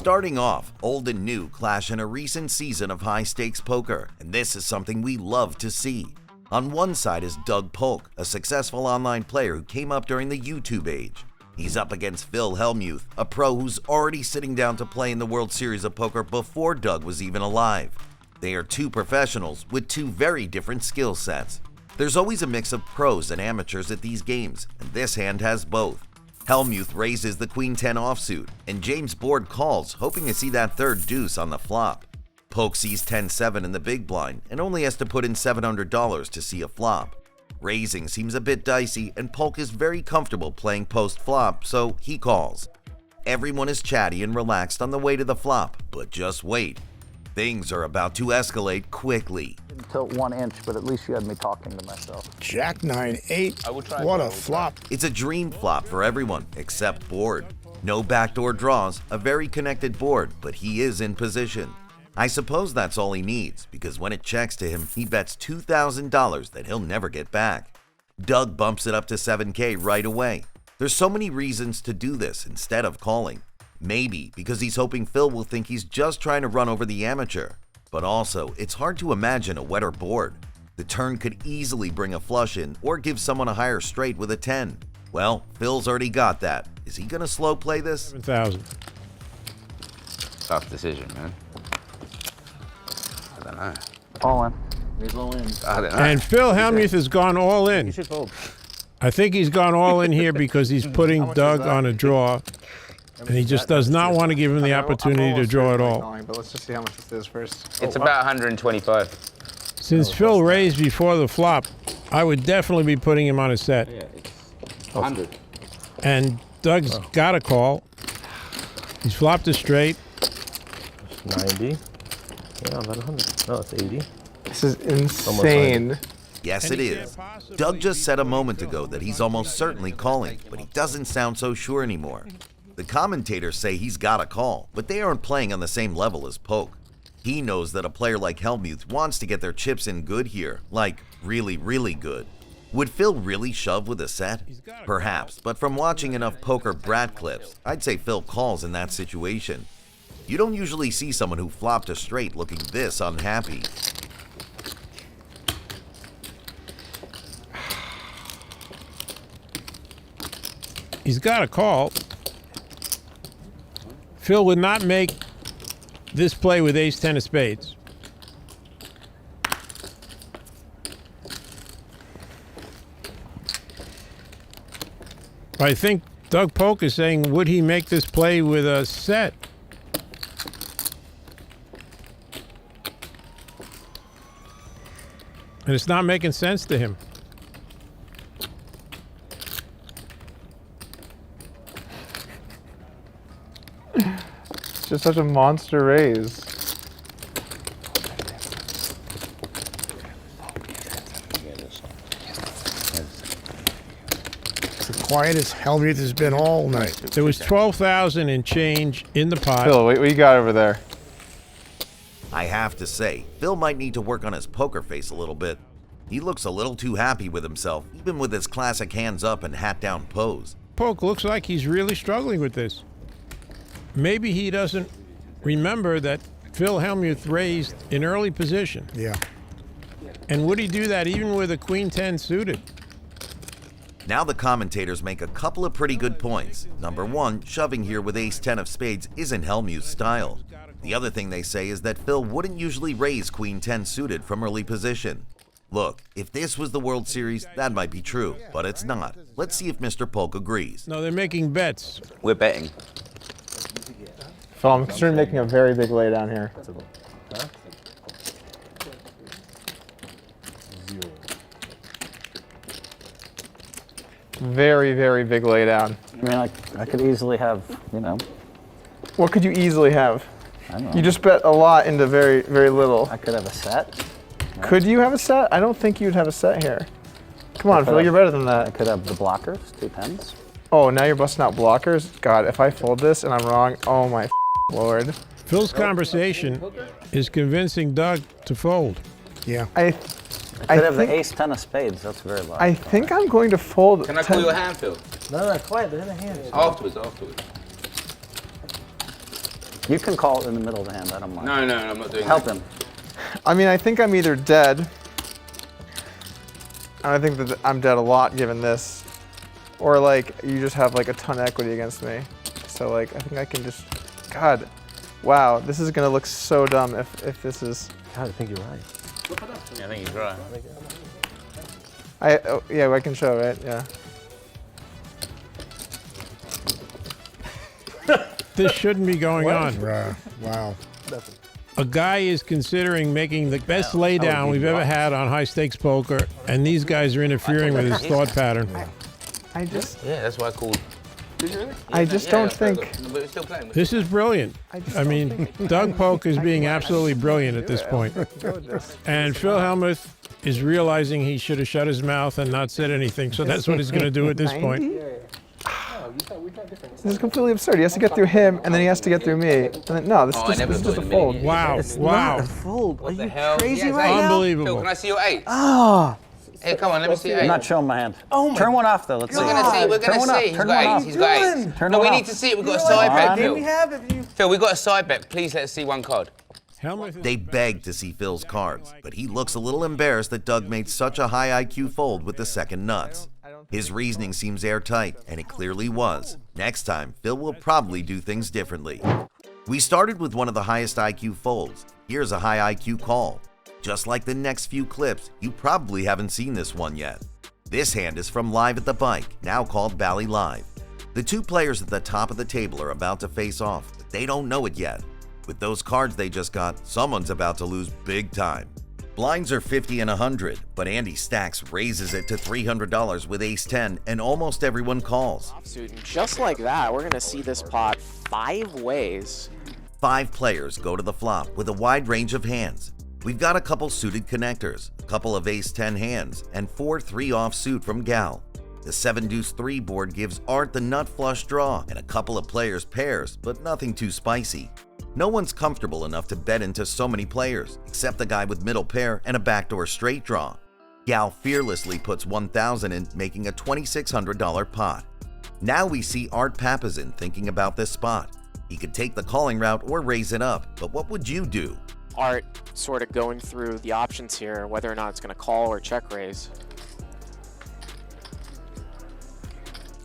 Starting off, old and new clash in a recent season of high-stakes poker, and this is something we love to see. On one side is Polk, a successful online player who came up during the YouTube age. He's up against Hellmuth, a pro who's already sitting down to play in the World Series of Poker before Doug was even alive. They are two professionals with two very different skill sets. There's always a mix of pros and amateurs at these games, and this hand has both. Hellmuth raises the Queen-10 offsuit, and James board calls, hoping to see that third deuce on the flop. Polk sees 10-7 in the big blind, and only has to put in $700 to see a flop. Raising seems a bit dicey, and Polk is very comfortable playing post-flop, so he calls. Everyone is chatty and relaxed on the way to the flop, but just wait. Things are about to escalate quickly. Tilt 1 inch, but at least you had me talking to myself. Jack 9-8. What a flop. It's a dream flop for everyone except board. No backdoor draws, a very connected board, but he is in position. I suppose that's all he needs, because when it checks to him, he bets $2,000 that he'll never get back. Doug bumps it up to $7K right away. There's so many reasons to do this instead of calling. Maybe because he's hoping Phil will think he's just trying to run over the amateur. But also, it's hard to imagine a wetter board. The turn could easily bring a flush in or give someone a higher straight with a 10. Well, Phil's already got that. Is he gonna slow play this? 7,000. Tough decision, man. I don't know. All in. He's low in. I don't know. And Phil Hellmuth has gone all in. You should fold. I think he's gone all in here because he's putting Doug on a draw, and he just does not want to give him the opportunity to draw at all. But let's just see how much this is first. It's about 125. Since Phil raised before the flop, I would definitely be putting him on a set. Yeah, it's 100. And Doug's got a call. He's flopped a straight. 90. Yeah, about 100. No, it's 80. This is insane. Yes, it is. Doug just said a moment ago that he's almost certainly calling, but he doesn't sound so sure anymore. The commentators say he's got a call, but they aren't playing on the same level as Polk. He knows that a player like Hellmuth wants to get their chips in good here, like really, really good. Would Phil really shove with a set? Perhaps, but from watching enough poker brat clips, I'd say Phil calls in that situation. You don't usually see someone who flopped a straight looking this unhappy. He's got a call. Phil would not make this play with ace-10 of spades. I think Doug Polk is saying, would he make this play with a set? And it's not making sense to him. It's just such a monster raise. It's the quietest Hellmuth has been all night. There was 12,000 and change in the pot. Phil, what you got over there? I have to say, Phil might need to work on his poker face a little bit. He looks a little too happy with himself, even with his classic hands up and hat down pose. Polk looks like he's really struggling with this. Maybe he doesn't remember that Phil Hellmuth raised in early position. Yeah. And would he do that even with a Queen-10 suited? Now the commentators make a couple of pretty good points. Number one, shoving here with ace-10 of spades isn't Hellmuth's style. The other thing they say is that Phil wouldn't usually raise Queen-10 suited from early position. Look, if this was the World Series, that might be true, but it's not. Let's see if Mr. Polk agrees. No, they're making bets. We're betting. Phil, I'm considering making a very big lay down here. Very, very big lay down. I mean, I could easily have, you know. What could you easily have? I don't know. You just bet a lot into very, very little. I could have a set. Right? Could you have a set? I don't think you'd have a set here. Come on, Phil, you're better than I that. could have the blockers, 2 tens. Oh, now you're busting out blockers? God, if I fold this and I'm wrong, oh my Lord. Phil's conversation is convincing Doug to fold. Yeah. I could have the ace-10 of spades. That's very low. I think I'm going to fold. Can I call you a hand, Phil? No, quiet. They're in the hands. Afterwards. You can call in the middle of the hand. I don't mind. No, I'm not doing Help that. him. I mean, I think I'm either dead. And I think that I'm dead a lot given this. Or like, you just have like a ton of equity against me. So like, I think I can just, God, wow, this is gonna look so dumb if this is. God, I think you're right. Yeah, I think he's right. Yeah, I can show, right? Yeah. This shouldn't be going on. Wow. A guy is considering making the best laydown we've ever had on high stakes poker, and these guys are interfering with his thought pattern. I just, Yeah, that's why I called. I just don't think. But we're still playing. This is brilliant. I mean, Doug Polk is being absolutely brilliant at this point. And Phil Hellmuth is realizing he should have shut his mouth and not said anything, so that's what he's going to do at this point. This is completely absurd. He has to get through him, and then he has to get through me. And then, no, this is just a fold. Wow, wow. Fold. Are you hell? crazy Yes, right eight. now? Phil, Unbelievable. can I see your 8? Ah. Hey, come on, let me see your 8. I'm not showing my hand. Oh my Turn one off though. Let's see. We're gonna see. We're Turn gonna one off. see. He's Turn got one 8. off. He's got 8. Turn No, one we off. need to see it. We've got a side bet, Phil. Phil, we got a side bet. Please let's see one card. Hellmuth They begged to see Phil's cards, but he looks a little embarrassed that Doug made such a high IQ fold with the second nuts. His reasoning seems airtight, and it clearly was. Next time, Phil will probably do things differently. We started with one of the highest IQ folds. Here's a high IQ call. Just like the next few clips, you probably haven't seen this one yet. This hand is from Live at the Bike, now called Bally Live. The two players at the top of the table are about to face off, but they don't know it yet. With those cards they just got, someone's about to lose big time. Blinds are 50 and 100, but Andy Stacks raises it to $300 with ace-10, and almost everyone calls. Offsuit, and just like that, we're gonna see this pot 5 ways. 5 players go to the flop with a wide range of hands. We've got a couple suited connectors, a couple of ace-10 hands, and 4 3 offsuit from Gal. The 7-deuce-3 board gives Art the nut flush draw and a couple of players pairs, but nothing too spicy. No one's comfortable enough to bet into so many players, except the guy with middle pair and a backdoor straight draw. Gal fearlessly puts 1,000 in, making a $2,600 pot. Now we see Art Papazin thinking about this spot. He could take the calling route or raise it up, but what would you do? Art sort of going through the options here, whether or not it's gonna call or check raise.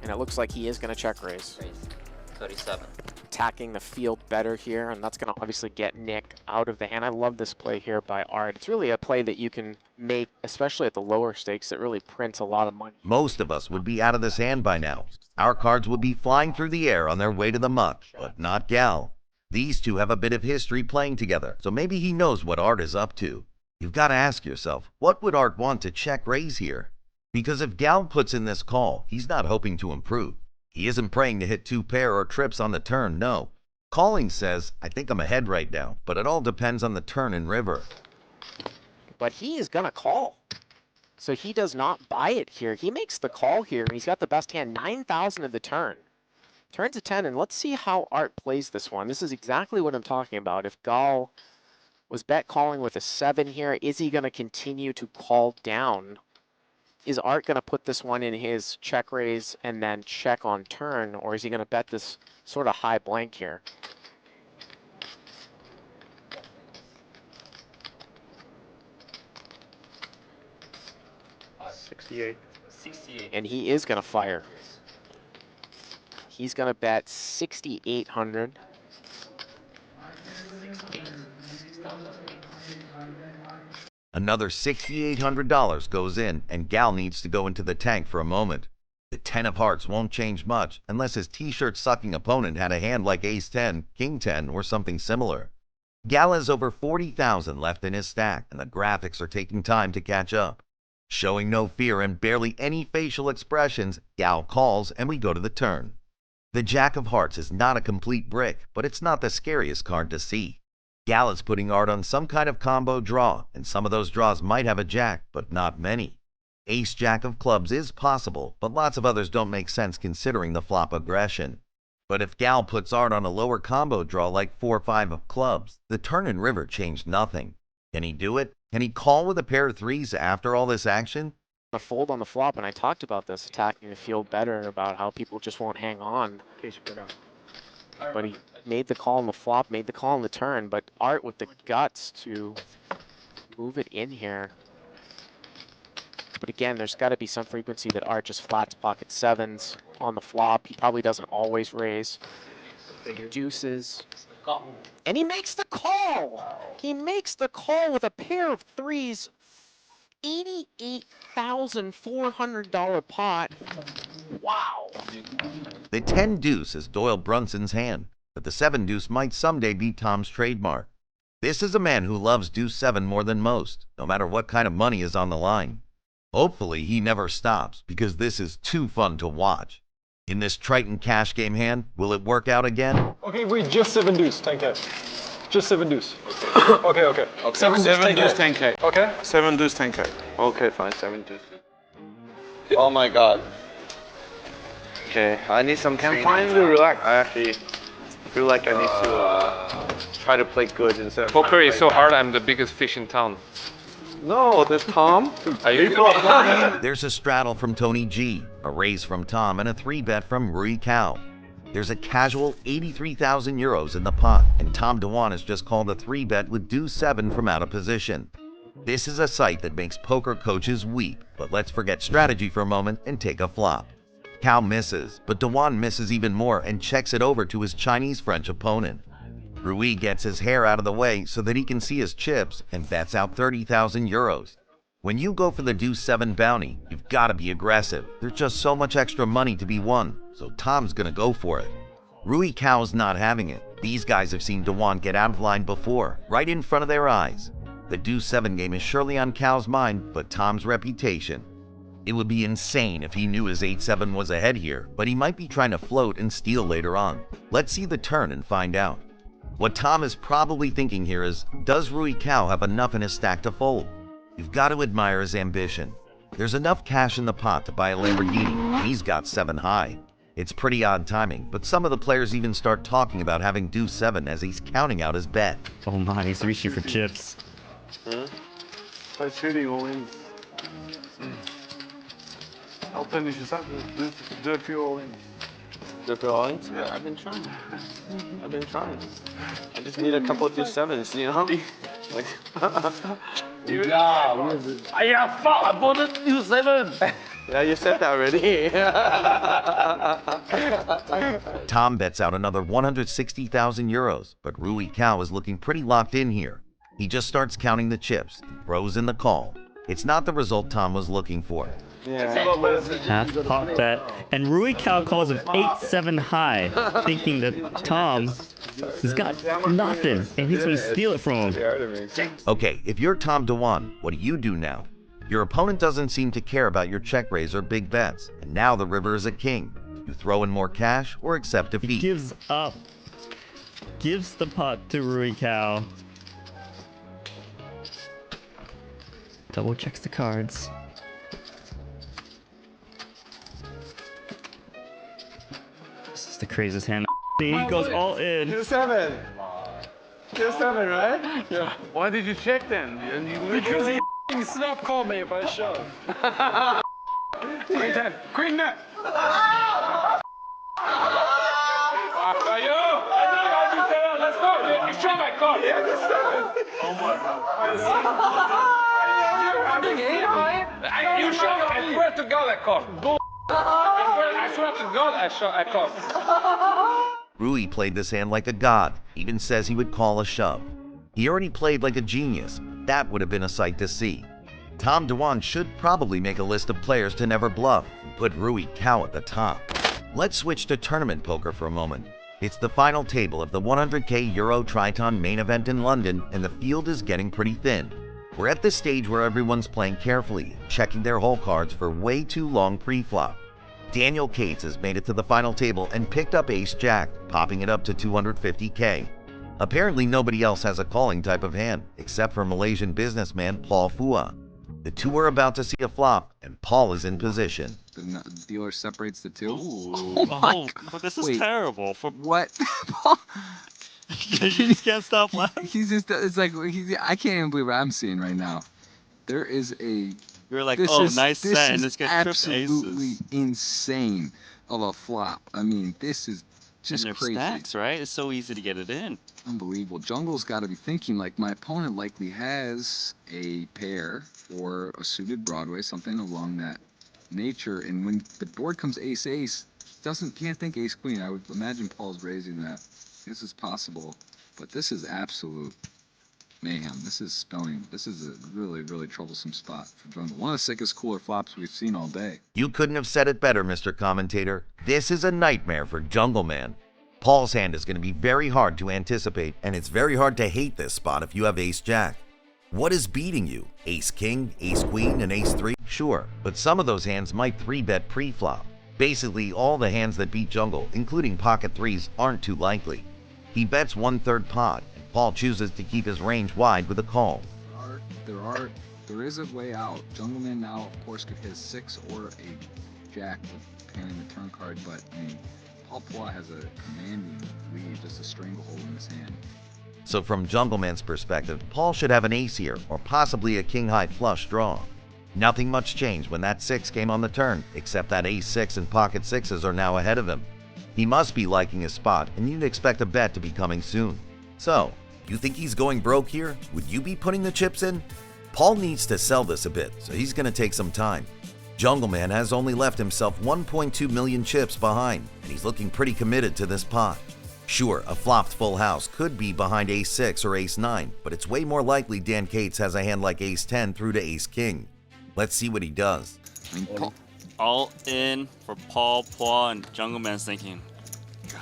And it looks like he is gonna check raise. 37. Attacking the field better here, and that's going to obviously get Nick out of the hand. I love this play here by Art. It's really a play that you can make, especially at the lower stakes, that really prints a lot of money. Most of us would be out of this hand by now. Our cards would be flying through the air on their way to the muck, but not Gal. These two have a bit of history playing together, so maybe he knows what Art is up to. You've got to ask yourself, what would Art want to check raise here? Because if Gal puts in this call, he's not hoping to improve. He isn't praying to hit 2 pair or trips on the turn, no. Calling says, I think I'm ahead right now, but it all depends on the turn and river. But he is going to call. So he does not buy it here. He makes the call here, and he's got the best hand, 9,000 of the turn. Turns a 10, and let's see how Art plays this one. This is exactly what I'm talking about. If Gal was bet calling with a 7 here, is he going to continue to call down? Is Art going to put this one in his check raise and then check on turn, or is he going to bet this sort of high blank here? $68. And he is going to fire. He's going to bet 6,800. Another $6,800 goes in, and Gal needs to go into the tank for a moment. The 10 of hearts won't change much unless his t-shirt sucking opponent had a hand like ace-10, king-10, or something similar. Gal has over 40,000 left in his stack, and the graphics are taking time to catch up. Showing no fear and barely any facial expressions, Gal calls and we go to the turn. The Jack of Hearts is not a complete brick, but it's not the scariest card to see. Gal is putting Art on some kind of combo draw, and some of those draws might have a jack, but not many. Ace-Jack of clubs is possible, but lots of others don't make sense considering the flop aggression. But if Gal puts Art on a lower combo draw like 4-5 of clubs, the turn and river change nothing. Can he do it? Can he call with a pair of 3s after all this action? A fold on the flop, and I talked about this, attacking the field better, about how people just won't hang on. But made the call on the flop, made the call on the turn, but Art with the guts to move it in here. But again, there's got to be some frequency that Art just flats pocket sevens on the flop. He probably doesn't always raise. Deuces. And he makes the call! He makes the call with a pair of threes. $88,400 pot. Wow. The 10 deuce is Doyle Brunson's hand, but the 7 deuce might someday be Tom's trademark. This is a man who loves deuce 7 more than most, no matter what kind of money is on the line. Hopefully he never stops, because this is too fun to watch. In this Triton cash game hand, will it work out again? Okay, wait, just 7 deuce, 10K. Just 7 deuce. Okay. 7 deuce, 10K. Okay? 7 deuce, 10K. Okay, fine, 7 deuce. Oh my god. Okay, I need some time. I'm trying to relax. I actually feel like I need to try to play good instead of Poker is so hard, I'm the biggest fish in town. No, that's Tom. Are you? There's a straddle from Tony G, a raise from Tom, and a 3-bet from Rui Cao. There's a casual 83,000 euros in the pot, and Tom DeJuan has just called a 3-bet with deuce 7 from out of position. This is a sight that makes poker coaches weep, but let's forget strategy for a moment and take a flop. Cao misses, but DeJuan misses even more and checks it over to his Chinese-French opponent. Rui gets his hair out of the way so that he can see his chips and bets out 30,000 euros. When you go for the deuce 7 bounty, you've got to be aggressive. There's just so much extra money to be won, so Tom's gonna go for it. Rui Cao's not having it. These guys have seen DeJuan get out of line before, right in front of their eyes. The deuce 7 game is surely on Cao's mind, but Tom's reputation. It would be insane if he knew his 8-7 was ahead here, but he might be trying to float and steal later on. Let's see the turn and find out. What Tom is probably thinking here is, does Rui Cao have enough in his stack to fold? You've got to admire his ambition. There's enough cash in the pot to buy a Lamborghini, and he's got 7 high. It's pretty odd timing, but some of the players even start talking about having deuce 7 as he's counting out his bet. Oh my, he's reaching for chips. Huh? I'm shooting all in. I'll finish this up. Do a few all in. Do a few all in? Yeah, I've been trying. I just need a couple of deuce 7s, you know? Like, I bought a deuce 7! Yeah, you said that already. Tom bets out another 160,000 euros, but Rui Cao is looking pretty locked in here. He just starts counting the chips, throws in the call. It's not the result Tom was looking for. Half pot bet, and Rui Cao calls an 8-7 high, thinking that Tom has got nothing, and he's going to steal it from him. Okay, if you're Tom DeJuan, what do you do now? Your opponent doesn't seem to care about your check raise or big bets, and now the river is a king. You throw in more cash or accept defeat. He gives up. Gives the pot to Rui Cao. Double checks the cards. This is the craziest hand. He goes all in. Deuce 7. Deuce 7, right? Yeah. Why did you check then? Because he snap called me if I shove. Queen 10. Queen 9. Let's go. You shove my card. Yeah, Deuce 7. Oh my god. You shove. I swear to God I called. I swear to God I called. Rui played this hand like a god, even says he would call a shove. He already played like a genius. That would have been a sight to see. Tom DeJuan should probably make a list of players to never bluff and put Rui Cao at the top. Let's switch to tournament poker for a moment. It's the final table of the 100k Euro Triton Main Event in London, and the field is getting pretty thin. We're at the stage where everyone's playing carefully, checking their hole cards for way too long pre-flop. Daniel Cates has made it to the final table and picked up Ace-Jack, popping it up to 250k. Apparently nobody else has a calling type of hand, except for Malaysian businessman Paul Fua. The two are about to see a flop, and Paul is in position. The dealer separates the two? Oh, this is terrible. For what? You just can't stop laughing. He's just, it's like, I can't even believe what I'm seeing right now. There is a... You're like, nice set, and this gets tripped aces. Absolutely insane of a flop. I mean, this is Just and they're crazy. stacks, right? It's so easy to get it in. Unbelievable. Jungle's got to be thinking, like, my opponent likely has a pair or a suited Broadway, something along that nature. And when the board comes ace-ace, can't think ace-queen. I would imagine Paul's raising that. This is possible, but this is absolute mayhem. This is spelling. This is a really, really troublesome spot for Jungle. One of the sickest cooler flops we've seen all day. You couldn't have said it better, Mr. Commentator. This is a nightmare for Jungle Man. Paul's hand is going to be very hard to anticipate, and it's very hard to hate this spot if you have ace-jack. What is beating you? Ace-king, ace-queen, and ace-3? Sure, but some of those hands might 3-bet pre-flop. Basically, all the hands that beat Jungle, including pocket threes, aren't too likely. He bets 1/3 pot, and Paul chooses to keep his range wide with a call. There is a way out. Jungle Man now, of course, could hit a 6 or a jack with pairing the turn card, but I mean, Paul Poit has a commanding lead, just a stranglehold in his hand. So from Jungle Man's perspective, Paul should have an ace here, or possibly a king-high flush draw. Nothing much changed when that 6 came on the turn, except that ace-6 and pocket 6s are now ahead of him. He must be liking his spot, and you'd expect a bet to be coming soon. So, you think he's going broke here? Would you be putting the chips in? Paul needs to sell this a bit, so he's going to take some time. Jungle Man has only left himself 1.2 million chips behind, and he's looking pretty committed to this pot. Sure, a flopped full house could be behind ace-6 or ace-9, but it's way more likely Dan Cates has a hand like ace-10 through to ace-king. Let's see what he does. All in for Paul Poit, and Jungle Man's thinking, God.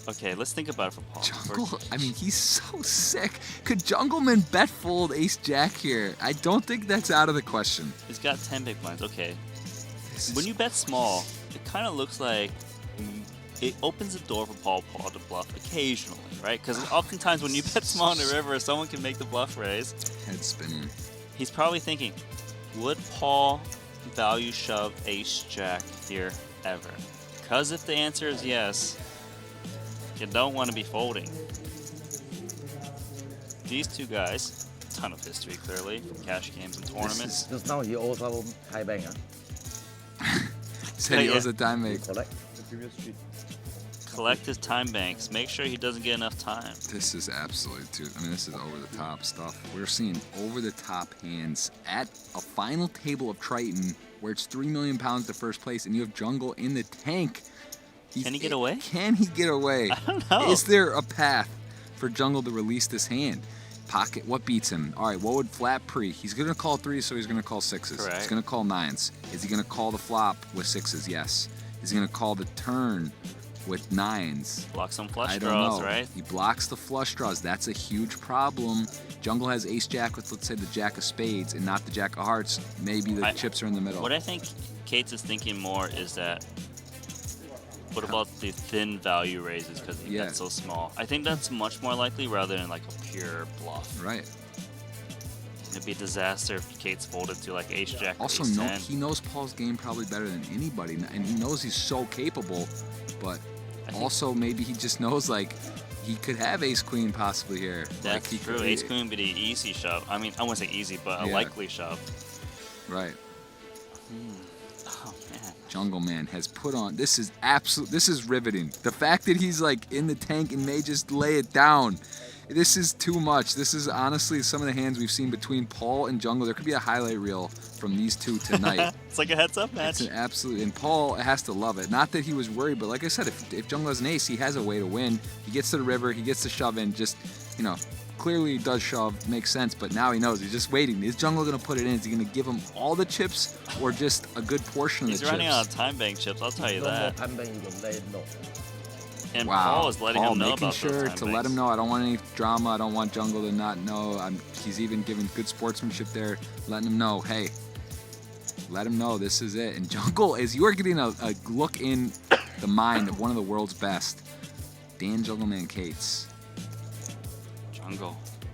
Okay, let's think about it for Paul. Jungle, I mean, he's so sick. Could Jungle Man bet fold ace-jack here? I don't think that's out of the question. He's got 10 big blinds. Okay. When you bet small, it kind of looks like it opens the door for Paul Poit to bluff occasionally, right? Because oftentimes when you bet small in the river, someone can make the bluff raise. Head spinning. He's probably thinking, would Paul value shove ace-jack here ever? Because if the answer is yes, you don't want to be folding. These two guys, ton of history clearly from cash games and tournaments. Just now he also high bank. Said he owes a time bank. Collect his time banks. Make sure he doesn't get enough time. This is absolute, too. I mean, this is over-the-top stuff. We're seeing over-the-top hands at a final table of Triton where it's 3 million pounds to first place, and you have Jungle in the tank. Can he get away? Can he get away? I don't know. Is there a path for Jungle to release this hand? Pocket, what beats him? All right, what would flat pre? He's going to call 3s, so he's going to call 6s. Correct. He's going to call 9s. Is he going to call the flop with 6s? Yes. Is he going to call the turn with 9s? Block some flush I don't draws, know. right? He blocks the flush draws. That's a huge problem. Jungle has ace-jack with, let's say, the jack of spades and not the jack of hearts. Maybe the chips are in the middle. What I think Cates is thinking more is that, what about the thin value raises because he bets so small? I think that's much more likely rather than like a pure bluff. Right. It'd be a disaster if Cates folded to like ace-jack or Also, ace-10. he knows Paul's game probably better than anybody, and he knows he's so capable, but also maybe he just knows like he could have ace-queen possibly here. That's like, true. Ace-queen would be the easy shove. I mean, I wouldn't say easy, but a likely shove. Right. Oh, man. Jungle Man has put on, this is riveting. The fact that he's like in the tank and may just lay it down. This is too much. This is honestly some of the hands we've seen between Paul and Jungle. There could be a highlight reel from these two tonight. It's like a heads-up match. It's an absolute, and Paul has to love it. Not that he was worried, but like I said, if Jungle has an ace, he has a way to win. He gets to the river, he gets to shove in, just, you know, clearly he does shove, makes sense, but now he knows. He's just waiting. Is Jungle going to put it in? Is he going to give him all the chips or just a good portion of the chips? He's running out of time bank chips, I'll tell you that. And wow. Paul is letting him know making about sure those time to banks. let him know. I don't want any drama. I don't want Jungle to not know. He's even giving good sportsmanship there, letting him know, hey, let him know this is it. And Jungle, as you're getting a look in the mind of one of the world's best, Dan Jungleman Cates.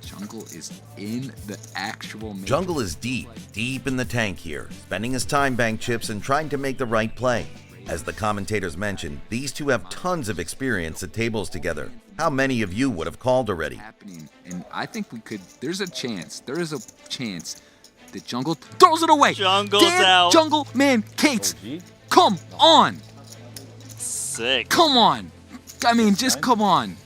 Jungle is in the actual major. Jungle is deep in the tank here, spending his time bank chips and trying to make the right play. As the commentators mentioned, these two have tons of experience at tables together. How many of you would have called already? And I think we could, there is a chance that Jungle throws it away. Jungle's Dan out. Jungle Man Cates. Come on. Sick. Come on. I mean, just come on.